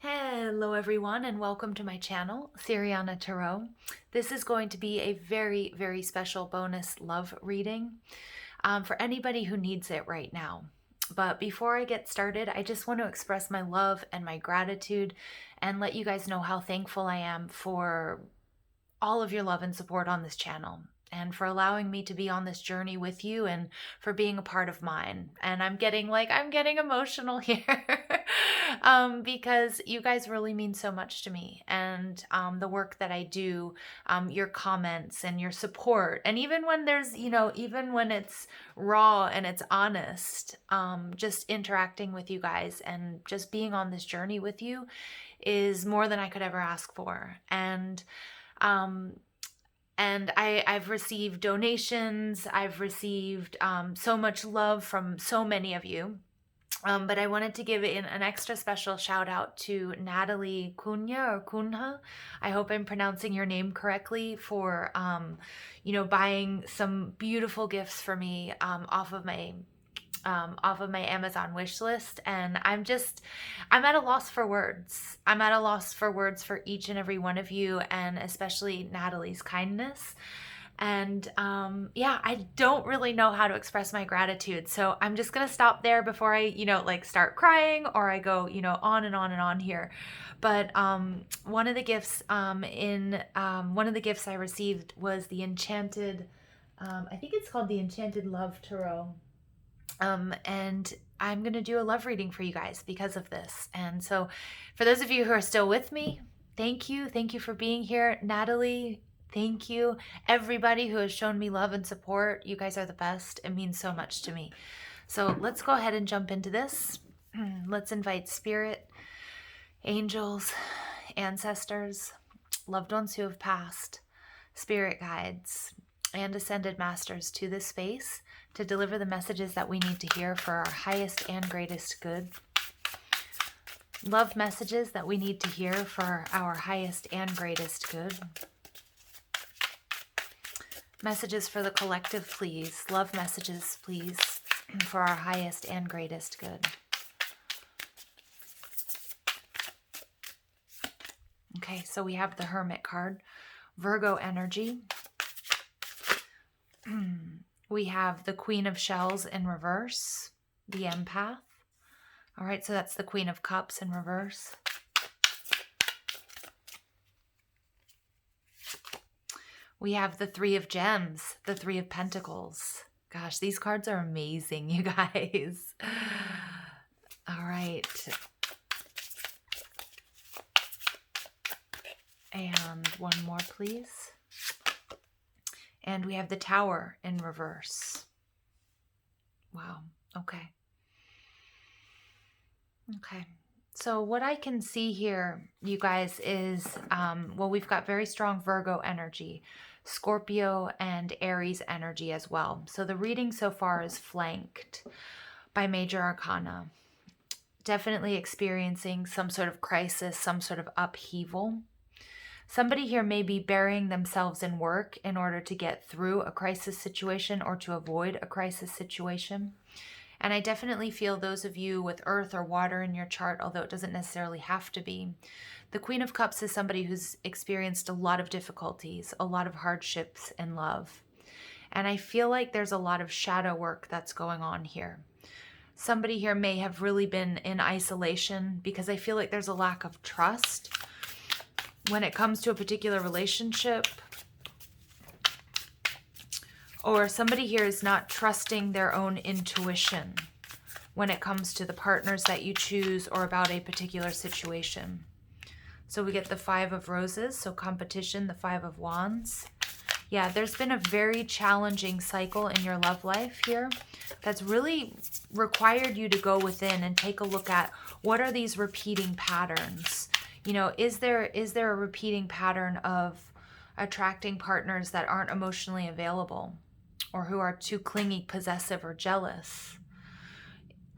Hello everyone and welcome to my channel, Siriana Tarot. This is going to be a very, very special bonus love reading for anybody who needs it right now. But before I get started, I just want to express my love and my gratitude and let you guys know how thankful I am for all of your love and support on this channel, and for allowing me to be on this journey with you and for being a part of mine. And I'm getting emotional here because you guys really mean so much to me, and the work that I do, your comments and your support. And even when there's, even when it's raw and it's honest, just interacting with you guys and just being on this journey with you is more than I could ever ask for. Um, and I've received donations. I've received so much love from so many of you. But I wanted to give an extra special shout out to Natalie Cunha. I hope I'm pronouncing your name correctly, for buying some beautiful gifts for me off of my Amazon wish list. And I'm at a loss for words. I'm at a loss for words for each and every one of you, and especially Natalie's kindness. And I don't really know how to express my gratitude. So I'm just going to stop there before I, start crying, or I go, on and on and on here. But one of the gifts one of the gifts I received was the Enchanted, I think it's called the Enchanted Love Tarot. And I'm going to do a love reading for you guys because of this. And so for those of you who are still with me, thank you. Thank you for being here. Natalie, thank you. Everybody who has shown me love and support, you guys are the best. It means so much to me. So let's go ahead and jump into this. Let's invite spirit, angels, ancestors, loved ones who have passed, spirit guides, and ascended masters to this space to deliver the messages that we need to hear for our highest and greatest good. Love messages that we need to hear for our highest and greatest good. Messages for the collective, please. Love messages, please, for our highest and greatest good. Okay, so we have the Hermit card, Virgo energy. We have the Queen of Shells in reverse, the Empath. All right, so that's the Queen of Cups in reverse. We have the Three of Gems, the Three of Pentacles. Gosh, these cards are amazing, you guys. All right. And one more, please. And we have the Tower in reverse. Wow. Okay. Okay. So what I can see here, you guys, is, we've got very strong Virgo energy, Scorpio and Aries energy as well. So the reading so far is flanked by major arcana. Definitely experiencing some sort of crisis, some sort of upheaval. Somebody here may be burying themselves in work in order to get through a crisis situation or to avoid a crisis situation. And I definitely feel those of you with earth or water in your chart, although it doesn't necessarily have to be. The Queen of Cups is somebody who's experienced a lot of difficulties, a lot of hardships in love. And I feel like there's a lot of shadow work that's going on here. Somebody here may have really been in isolation because I feel like there's a lack of trust when it comes to a particular relationship, or somebody here is not trusting their own intuition when it comes to the partners that you choose or about a particular situation. So we get the Five of Roses, so competition, the Five of Wands. Yeah, there's been a very challenging cycle in your love life here that's really required you to go within and take a look at what are these repeating patterns. Is there a repeating pattern of attracting partners that aren't emotionally available, or who are too clingy, possessive, or jealous?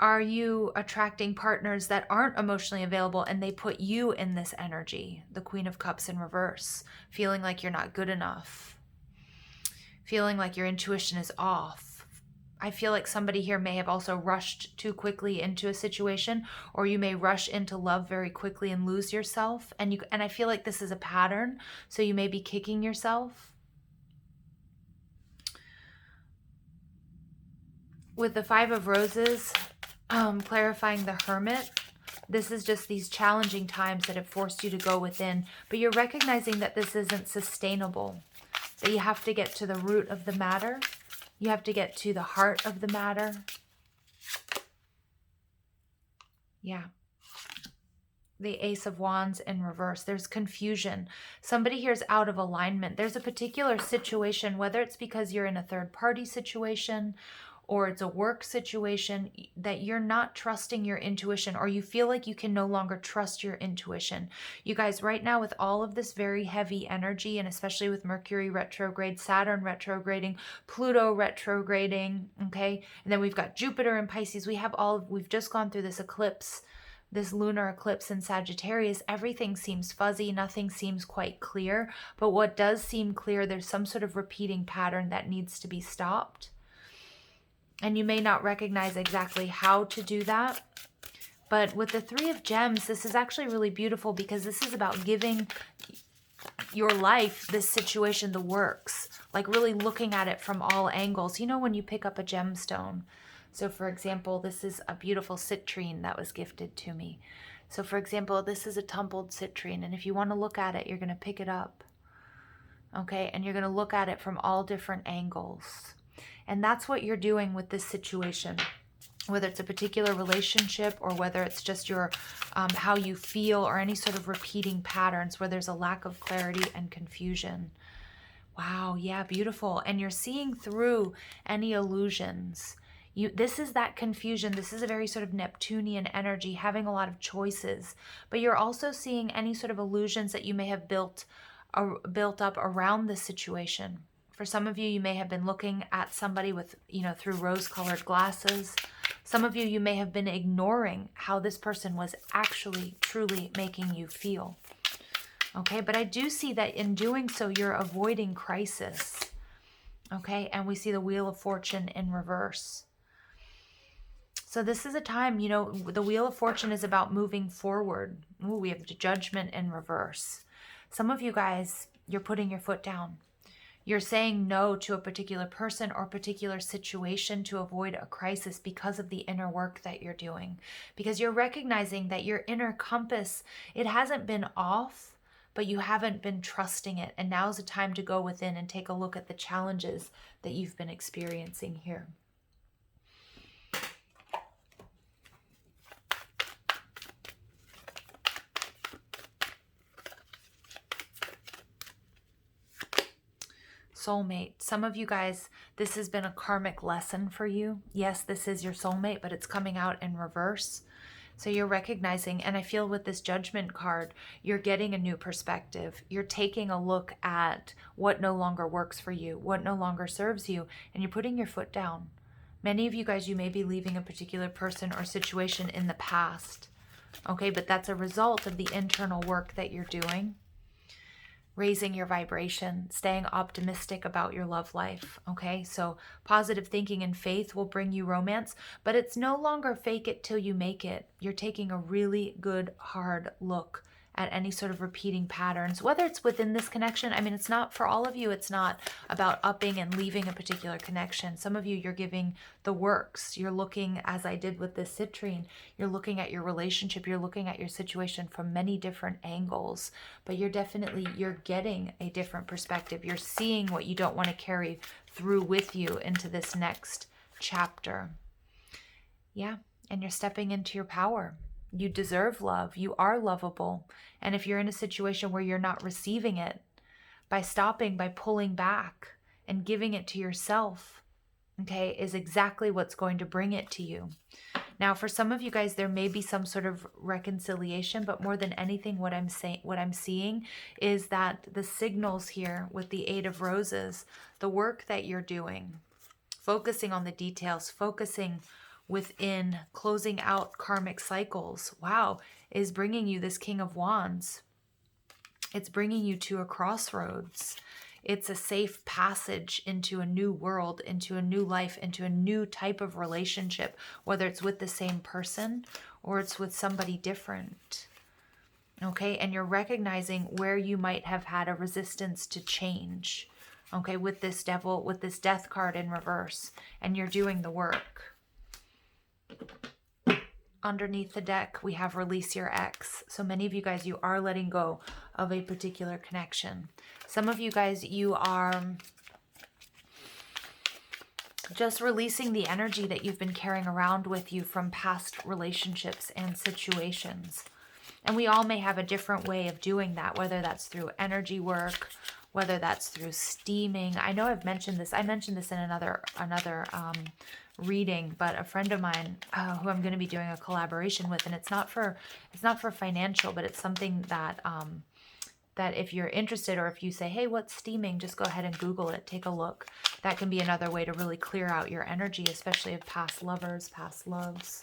Are you attracting partners that aren't emotionally available and they put you in this energy, the Queen of Cups in reverse, feeling like you're not good enough, feeling like your intuition is off, I feel like somebody here may have also rushed too quickly into a situation, or you may rush into love very quickly and lose yourself. And I feel like this is a pattern, so you may be kicking yourself. With the Five of Roses, clarifying the Hermit, this is just these challenging times that have forced you to go within, but you're recognizing that this isn't sustainable, that you have to get to the root of the matter. You have to get to the heart of the matter. Yeah. The Ace of Wands in reverse. There's confusion. Somebody here is out of alignment. There's a particular situation, whether it's because you're in a third party situation or it's a work situation, that you're not trusting your intuition, or you feel like you can no longer trust your intuition. You guys, right now with all of this very heavy energy, and especially with Mercury retrograde, Saturn retrograding, Pluto retrograding, okay? And then we've got Jupiter in Pisces. We've just gone through this eclipse, this lunar eclipse in Sagittarius. Everything seems fuzzy. Nothing seems quite clear. But what does seem clear, there's some sort of repeating pattern that needs to be stopped. And you may not recognize exactly how to do that. But with the Three of Gems, this is actually really beautiful, because this is about giving your life, this situation, the works. Like really looking at it from all angles. You know, when you pick up a gemstone. So for example, this is a beautiful citrine that was gifted to me. So for example, this is a tumbled citrine. And if you want to look at it, you're going to pick it up. Okay, and you're going to look at it from all different angles. And that's what you're doing with this situation, whether it's a particular relationship or whether it's just your how you feel, or any sort of repeating patterns where there's a lack of clarity and confusion. Wow, yeah, beautiful. And you're seeing through any illusions. This is that confusion. This is a very sort of Neptunian energy, having a lot of choices. But you're also seeing any sort of illusions that you may have built up around the situation. For some of you, you may have been looking at somebody with, through rose-colored glasses. Some of you may have been ignoring how this person was actually, truly making you feel. Okay, but I do see that in doing so, you're avoiding crisis. Okay, and we see the Wheel of Fortune in reverse. So this is a time, the Wheel of Fortune is about moving forward. Ooh, we have the Judgment in reverse. Some of you guys, you're putting your foot down. You're saying no to a particular person or particular situation to avoid a crisis because of the inner work that you're doing. Because you're recognizing that your inner compass, it hasn't been off, but you haven't been trusting it. And now's the time to go within and take a look at the challenges that you've been experiencing here. Soulmate. Some of you guys, this has been a karmic lesson for you. Yes, this is your soulmate, but it's coming out in reverse. So you're recognizing, and I feel with this Judgment card, you're getting a new perspective. You're taking a look at what no longer works for you, what no longer serves you, and you're putting your foot down. Many of you guys, you may be leaving a particular person or situation in the past. Okay, but that's a result of the internal work that you're doing. Raising your vibration, staying optimistic about your love life, okay? So positive thinking and faith will bring you romance, but it's no longer fake it till you make it. You're taking a really good, hard look at any sort of repeating patterns, whether it's within this connection. I mean, it's not, for all of you, it's not about upping and leaving a particular connection. Some of you, you're giving the works. You're looking, as I did with this citrine, you're looking at your relationship, you're looking at your situation from many different angles, but you're getting a different perspective. You're seeing what you don't want to carry through with you into this next chapter. Yeah, and you're stepping into your power. You deserve love. You are lovable. And if you're in a situation where you're not receiving it, by stopping, by pulling back and giving it to yourself, okay, is exactly what's going to bring it to you. Now, for some of you guys, there may be some sort of reconciliation, but more than anything, what I'm seeing is that the signals here with the Eight of Roses, the work that you're doing, focusing on the details, focusing within, closing out karmic cycles, wow, is bringing you this King of Wands. It's bringing you to a crossroads. It's a safe passage into a new world, into a new life, into a new type of relationship, whether it's with the same person or it's with somebody different. Okay, and you're recognizing where you might have had a resistance to change. Okay, with this devil, with this death card in reverse, and you're doing the work. Underneath the deck, we have release your ex. So many of you guys, you are letting go of a particular connection. Some of you guys, you are just releasing the energy that you've been carrying around with you from past relationships and situations. And we all may have a different way of doing that, whether that's through energy work, whether that's through steaming. I know I've mentioned this. I mentioned this in another reading, but a friend of mine who I'm going to be doing a collaboration with, and it's not for financial, but it's something that that if you're interested, or if you say, hey, what's steaming, just go ahead and Google it, take a look. That can be another way to really clear out your energy, especially of past lovers, past loves.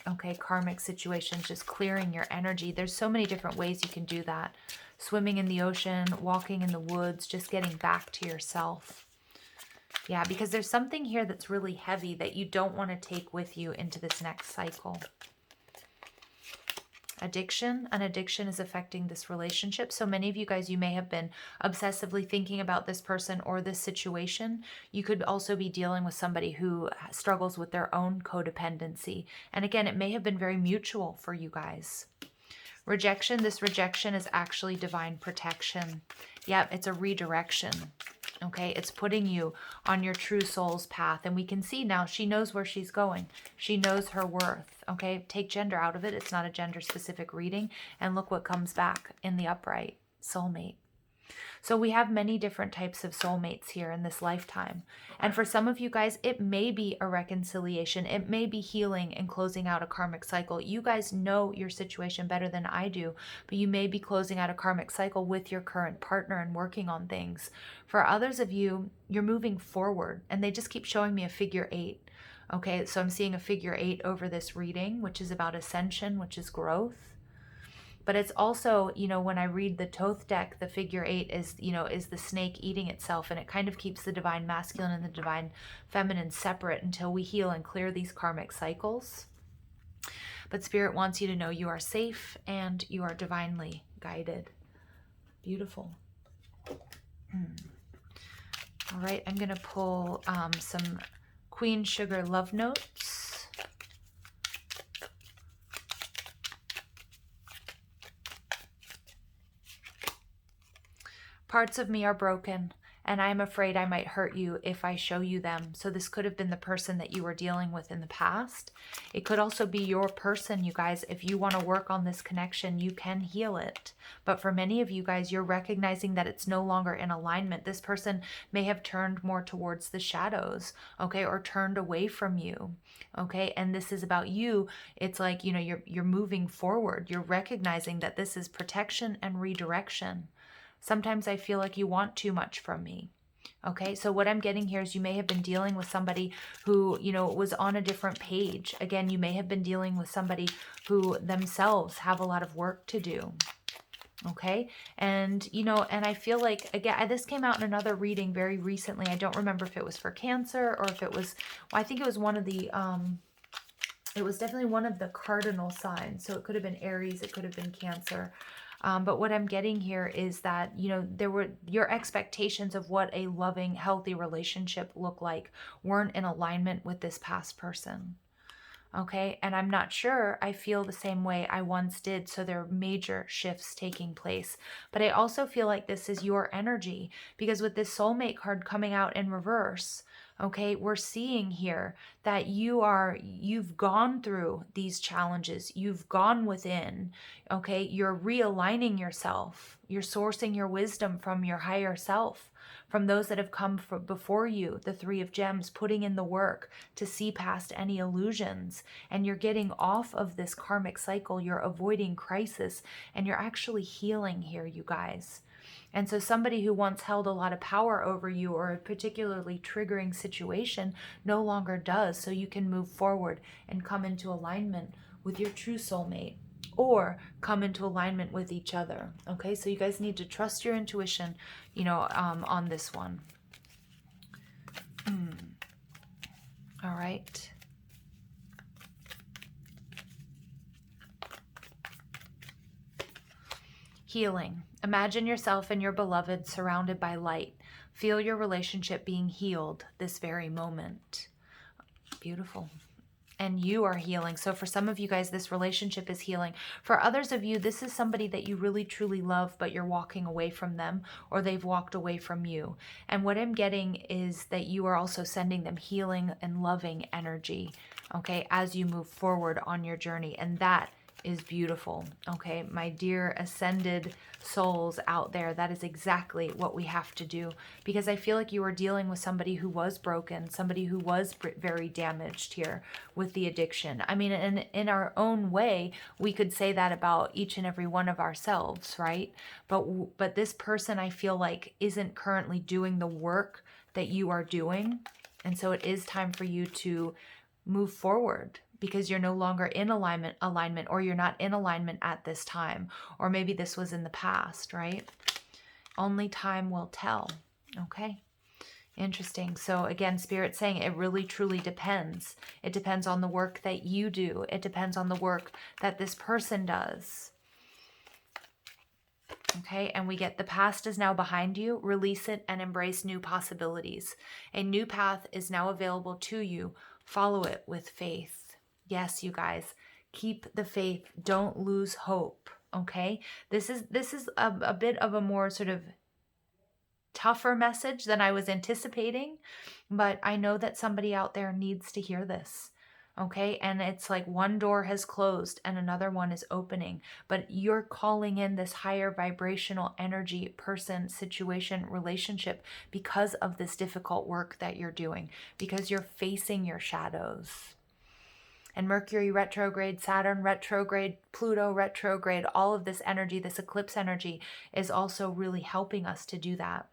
Okay, karmic situations, just clearing your energy. There's so many different ways you can do that. Swimming in the ocean, walking in the woods, just getting back to yourself. Yeah, because there's something here that's really heavy that you don't want to take with you into this next cycle. Addiction. An addiction is affecting this relationship. So many of you guys, you may have been obsessively thinking about this person or this situation. You could also be dealing with somebody who struggles with their own codependency. And again, it may have been very mutual for you guys. Rejection. This rejection is actually divine protection. Yep, it's a redirection. Okay, it's putting you on your true soul's path. And we can see now she knows where she's going. She knows her worth. Okay, take gender out of it. It's not a gender specific reading. And look what comes back in the upright. Soulmate. So we have many different types of soulmates here in this lifetime. And for some of you guys, it may be a reconciliation. It may be healing and closing out a karmic cycle. You guys know your situation better than I do, but you may be closing out a karmic cycle with your current partner and working on things. For others of you, you're moving forward, and they just keep showing me a figure 8. Okay, so I'm seeing a figure 8 over this reading, which is about ascension, which is growth. But it's also, you know, when I read the Thoth deck, the figure 8 is, you know, is the snake eating itself. And it kind of keeps the divine masculine and the divine feminine separate until we heal and clear these karmic cycles. But Spirit wants you to know you are safe and you are divinely guided. Beautiful. All right, I'm going to pull some Queen Sugar love notes. Parts of me are broken, and I am afraid I might hurt you if I show you them. So this could have been the person that you were dealing with in the past. It could also be your person, you guys. If you want to work on this connection, you can heal it. But for many of you guys, you're recognizing that it's no longer in alignment. This person may have turned more towards the shadows, okay, or turned away from you, okay? And this is about you. It's like, you know, you're moving forward. You're recognizing that this is protection and redirection. Sometimes I feel like you want too much from me. Okay, so what I'm getting here is you may have been dealing with somebody who, you know, was on a different page. Again, you may have been dealing with somebody who themselves have a lot of work to do. Okay, and, you know, and I feel like, again, this came out in another reading very recently. I don't remember if it was for Cancer or if it was, well, I think it was one of the, it was definitely one of the cardinal signs. So it could have been Aries, it could have been Cancer. But what I'm getting here is that, you know, there were your expectations of what a loving, healthy relationship looked like weren't in alignment with this past person. Okay, and I'm not sure I feel the same way I once did. So there are major shifts taking place. But I also feel like this is your energy, because with this soulmate card coming out in reverse, okay, we're seeing here that you've gone through these challenges. You've gone within, okay? You're realigning yourself. You're sourcing your wisdom from your higher self, from those that have come before you, the 3 of Gems, putting in the work to see past any illusions. And you're getting off of this karmic cycle. You're avoiding crisis, and you're actually healing here, you guys. And so somebody who once held a lot of power over you, or a particularly triggering situation, no longer does. So you can move forward and come into alignment with your true soulmate or come into alignment with each other. Okay, so you guys need to trust your intuition, on this one. All right. Healing. Imagine yourself and your beloved surrounded by light. Feel your relationship being healed this very moment. Beautiful. And you are healing. So for some of you guys, this relationship is healing. For others of you, this is somebody that you really truly love, but you're walking away from them, or they've walked away from you. And what I'm getting is that you are also sending them healing and loving energy, okay, as you move forward on your journey. And that is beautiful. Okay, my dear ascended souls out there, that is exactly what we have to do, because I feel like you are dealing with somebody who was broken, somebody who was very damaged here with the addiction. I mean, in our own way, we could say that about each and every one of ourselves, right? But this person, I feel like, isn't currently doing the work that you are doing. And so it is time for you to move forward, because you're no longer in alignment, or you're not in alignment at this time, or maybe this was in the past, right? Only time will tell. Okay, interesting. So again, Spirit's saying it really truly depends. It depends on the work that you do. It depends on the work that this person does. Okay, and we get the past is now behind you. Release it and embrace new possibilities. A new path is now available to you. Follow it with faith. Yes, you guys, keep the faith. Don't lose hope. Okay, this is a bit of a more sort of tougher message than I was anticipating, but I know that somebody out there needs to hear this. Okay, and it's like one door has closed and another one is opening, but you're calling in this higher vibrational energy, person, situation, relationship, because of this difficult work that you're doing, because you're facing your shadows. And Mercury retrograde, Saturn retrograde, Pluto retrograde, all of this energy, this eclipse energy, is also really helping us to do that.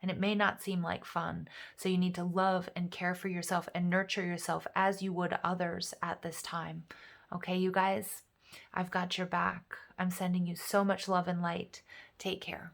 And it may not seem like fun. So you need to love and care for yourself and nurture yourself as you would others at this time. Okay, you guys, I've got your back. I'm sending you so much love and light. Take care.